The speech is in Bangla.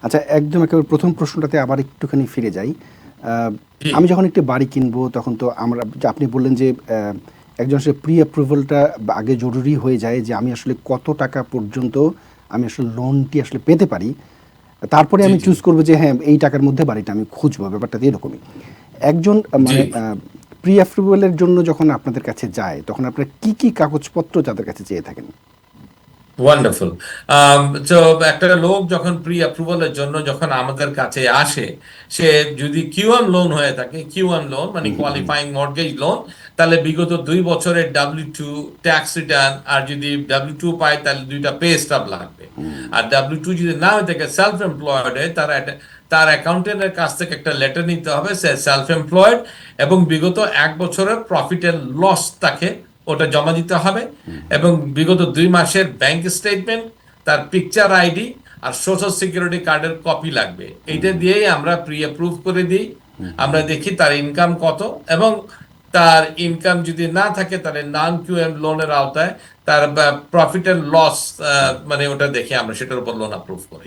আচ্ছা, একদম একেবারে প্রথম প্রশ্নটাতে আবার একটুখানি ফিরে যাই। আহ, জি। আমি যখন একটি বাড়ি কিনবো তখন তো আমরা, যে আপনি বললেন যে একজন আসলে প্রি অ্যাপ্রুভালটা আগে জরুরি হয়ে যায়, যে আমি আসলে কত টাকা পর্যন্ত আমি আসলে লোনটি আসলে পেতে পারি, তারপরে জি। আমি জি। চুজ করবো যে হ্যাঁ এই টাকার মধ্যে বাড়িটা আমি খুঁজবো। ব্যাপারটা তো এরকমই। একজন জি। মানে প্রি অ্যাপ্রুভালের জন্য যখন আপনাদের কাছে যায় তখন আপনারা কি কি কাগজপত্র তাদের কাছে চেয়ে থাকেন? ওয়ান্ডারফুল। তো একটা লোক যখন প্রি অ্যাপ্রুভালের জন্য যখন আমাদের কাছে আসে, সে যদি কিউ1 লোন হয়ে থাকে, কিউ1 লোন মানে কোয়ালিফাইং মর্টগেজ লোন, তাহলে বিগত 2 বছরের W2 ট্যাক্স রিটার্ন, আর যদি W2 পায় তাহলে 2টা পে স্টাব লাগবে। আর W2 যদি না হয়ে থাকে, সেলফ এমপ্লয়েড, তার অ্যাকাউন্টেন্টের কাছ থেকে একটা লেটার নিতে হবে সে সেলফ এমপ্লয়েড, এবং বিগত 1 বছরের প্রফিটের লস তাকে ওটা জমা দিতে হবে, এবং বিগত 2 মাসের ব্যাংক স্টেটমেন্ট, তার পিকচার আইডি আর সোশ্যাল সিকিউরিটি কার্ডের কপি লাগবে। এইটা দিয়েই আমরা প্রি অ্যাপ্রুভ করে দিই। আমরা দেখি তার ইনকাম কত, এবং তার ইনকাম যদি না থাকে তাহলে নন কিউএম লোনের আওতায় তার প্রফিট এন্ড লস, মানে ওটা দেখে আমরা সেটার উপর লোন অ্যাপ্রুভ করি।